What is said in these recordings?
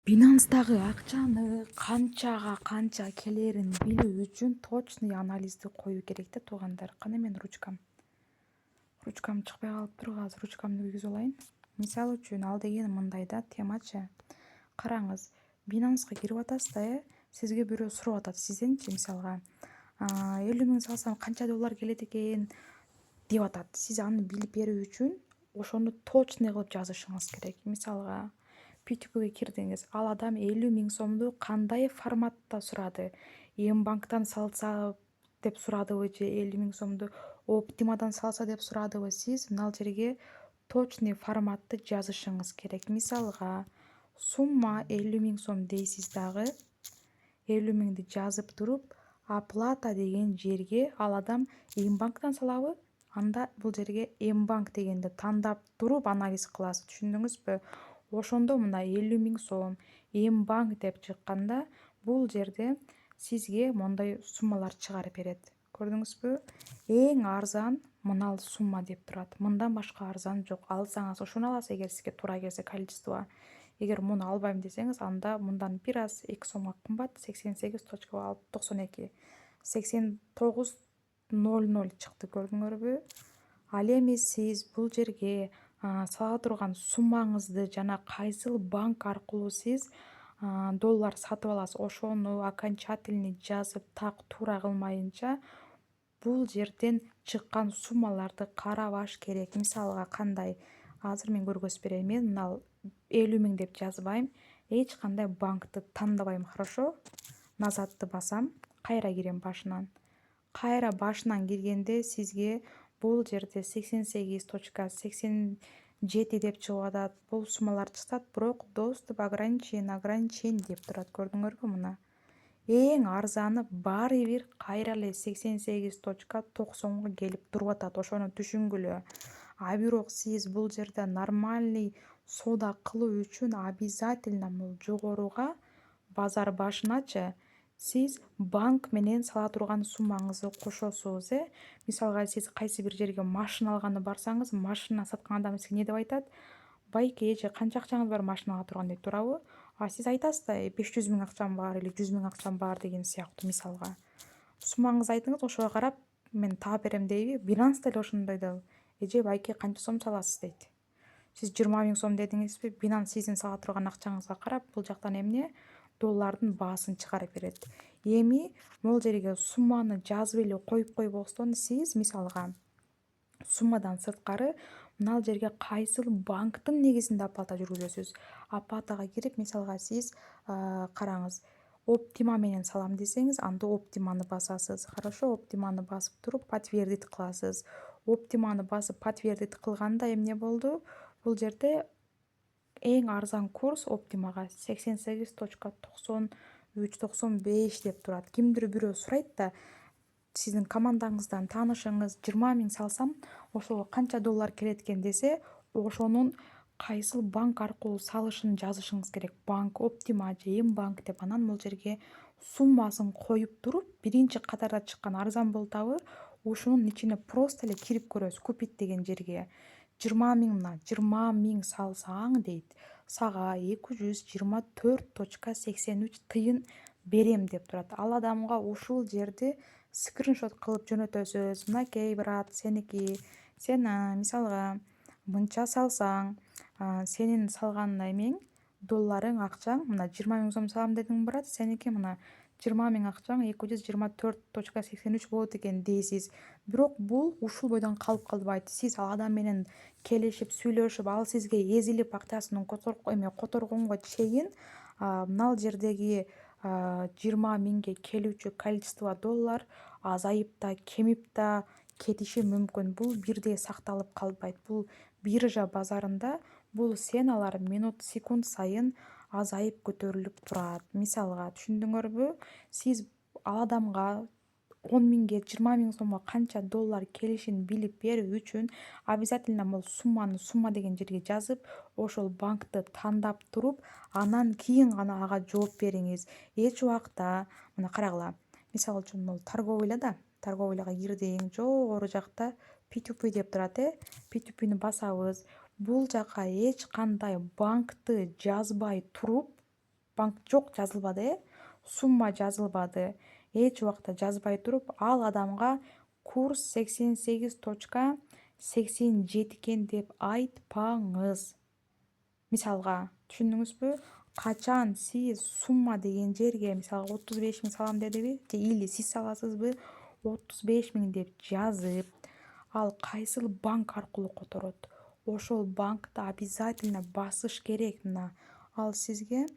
Binance'dagi акчаны канчага канча келерин билүү үчүн точный анализди коюу керек да туугандар. Кана мен ручкам чыкпай калыптыр. Азыр ручкамды күйгүзүп алайын. Мисалы үчүн ал деген мындай да темачы. Караңыз, Binance'га кирип атасыз да, сизге бирөө сурап атат сизденчи, мисалга 50.000 салсам канча доллар келет экен деп атат. Сиз аны билип берүү үчүн ошону точный кылып жазышыңыз керек. Мисалга P2P'ге кирдиңиз. Ал адам 50.000 сомду кандай форматта сурады? М-банктан салса деп сурадыбы же 50.000 сомду Optimaдан салса деп сурадыбы? Сиз мына жерге точный форматты жазышыңыз керек. Мисалга сумма 50.000 сом дейсиз дагы. 50.000ди жазып туруп, оплата деген жерге ал адам М-банктан салабы? Анда бул жерге М-банк дегенди тандап туруп анализ кыласыз. Түшүндүңүзбү? Ошондо мына 50.000 сом М-банк деп чыкканда бул жерде сизге мондай суммалар чыгарып берет. Көрдүңүзбү? Эң арзан мына сумма деп турат. Мындан башка арзан жок. Алсаңыз ошону аласыз, эгер сизге туура келсе количество. Эгер муну албайм десеңиз, анда мындан бир аз 2 сомго кымбат 88.92 89.00 чыкты, көрдүңөрбү? Ал эми сиз бул жерге сала турган суммаңызды жана кайсыл банк аркылуу сиз доллар сатып аласыз, ошону окончательный жазып так туура кылмайынча бул жерден чыккан суммаларды карабаш керек. Мисалга кандай? Азыр мен көргөзүп берейин. Мен мына 50.000 деп жазбайм. Эч кандай банкты тандабайм, хорошо? Назадты басам, кайра кирем башынан. Кайра башынан киргенде сизге бул жерде 88.87 деп чыгып атат. Бул суммалар чыксат, бирок доступ ограничен деп турат. Көрдүңөрбү мына? Эң арзаны баары бир кайра эле 88.90го келип туруп атат. Ошону түшүнгүлө. А бирок сиз бул жерде нормальный соода кылуу үчүн обязательно бул жогоруга базар башыначы сиз банк менен сала турган суммаңызды кошосуз. Мисалга сиз кайсы бир жерге машина алганы барсаңыз, машина саткан адам сизге не деп айтат? Байке, эже канча акчаңыз бар машина ала турган дейт, туурабы? А сиз айтасыз да 500.000 акчам бар или 100.000 акчам бар деген сыяктуу. Мисалга суммаңызды айтыңыз, ошого карап мен таап берем дейби? Binance деле ошондой да. Эже, байке, канча сом саласыз дейт. Сиз 20.000 сом дедиңизби? Binance сиздин сала турган акчаңызга карап бул жактан эмне? Доллардын баасын чыгарып берет. Эми могул жерге сумманы жазып эле коюп койбостон сиз мисалга суммадан сырткары мына жерге кайсыл банктын негизинде оплата жүргүзөсүз. Оплатага кирип, мисалга сиз караңыз, Optima менен салам десеңиз, анда Optimаны басасыз. Хорошо, Optimаны басып туруп подтвердить кыласыз. Optimаны басып подтвердить кылганда эмне болду? Бул жерде эң арзан курс Optimaga 88.93-95 деп турат. Кимдир бирөө сурайт да, сиздин командаңыздан таанышыңыз 20.000 салсам, ошого канча доллар келет экен десе, ошонун кайсыл банк аркылуу салышын жазышыңыз керек. Банк Optima же М-банк деп, анан бул жерге суммасын коюп туруп, биринчи катарда чыккан арзан болтабы, ошонун ичине просто эле кирип көрөсүз. Купить деген жерге 20.000 мына 20.000 салсаң дейт, сага 224.83 тыйын берем деп турат. Ал адамга ушул жерди скриншот кылып жөнөтөсүз. Мынакей брат, сеники, сен мисалга мынча салсаң, сенин салган эмең долларың, акчаң мына 20.000 сом салам дедиң брат, сеники мына 20.000 акчаң 224.83 болот экен дейсиз. Бирок бул ушул бойдон калып калбайт. Сиз ал адам менен келишип, сүйлөшүп, ал сизге эзилип акчасын которгонго чейин мына жердеги 20.000ге келүүчү количество доллар азайып да, кемип да кетиши мүмкүн. Бул бирдей сакталып калбайт. Бул биржа базарында бул ценалар минут, секунд сайын азайып көтөрүлүп турат. Мисалга, түшүндүңөрбү? Сиз ал адамга 10.000ге 20.000 сомго канча доллар келишин билип берүү үчүн обязательно бул сумманы сумма деген жерге жазып, ошол банкты тандап туруп, анан кийин гана ага жооп бериңиз. Эч убакта мына карагыла. Мисалы үчүн бул торговля да. Торговляга кирдиң, жогору жакта P2P деп турат, P2P'ни басабыз. Бул жака эч кандай банкты жазбай туруп, банк жок жазылбады, сумма жазылбады. Эч убакта жазбай туруп, ал адамга курс 88.87 экен деп айтпаңыз. Мисалга, түшүндүңүзбү? Качан сиз сумма деген жерге, мисалга 35 миң салам дедиби, или сиз саласызбы 35 миң деп жазып, ал кайсыл банк аркылуу которот, ошол банкты обязательно басыш керек. Мына ал сизге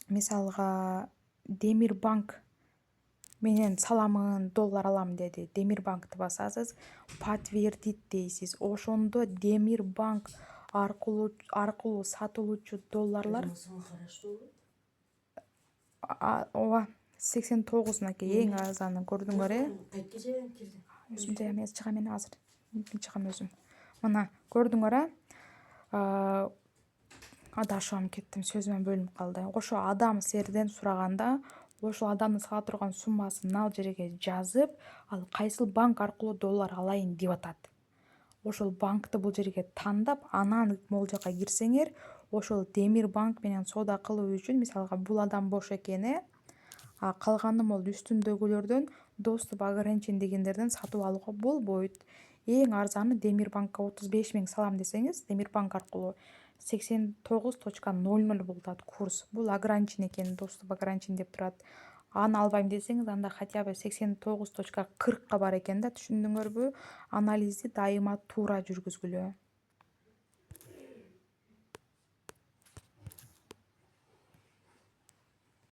мисалга Демир банк менен саламын доллар алам деди. Демир банкты басасыз, подтвердить дейсиз. Ошондо Демир банк аркылуу сатылуучу долларлар ооба 89 мынакей эң арзаны, көрдүңөр өзүм жайам чыгам, мен азыр чыгам өзүм. Мына көрдүңөр адашып кеттим, сөзүмөн бөлүнүп калды. Ошо адам силерден сураганда, ошол адамдын сала турган суммасын ал жерге жазып, ал кайсыл банк аркылуу доллар алайын деп атат. Ошол банкты бул жерге тандап, анан могул жака кирсеңер, ошол Демир банк менен соода кылуу үчүн, мисалга бул адам бош экен, калганы могул үстүндөгүлөрдөн доступ ограничен дегендерден сатып алууга болбойт. Эң арзаны Демир банкка 35 миң салам десеңиз, Демир банк аркылуу 89.00 болуп атат курс. Бул ограничен экен, доступ ограничен деп турат. Аны албайм десеңиз, анда хотя бы 89.40 бар экен да, түшүндүңөрбү? Анализди дайыма туура жүргүзгүлө.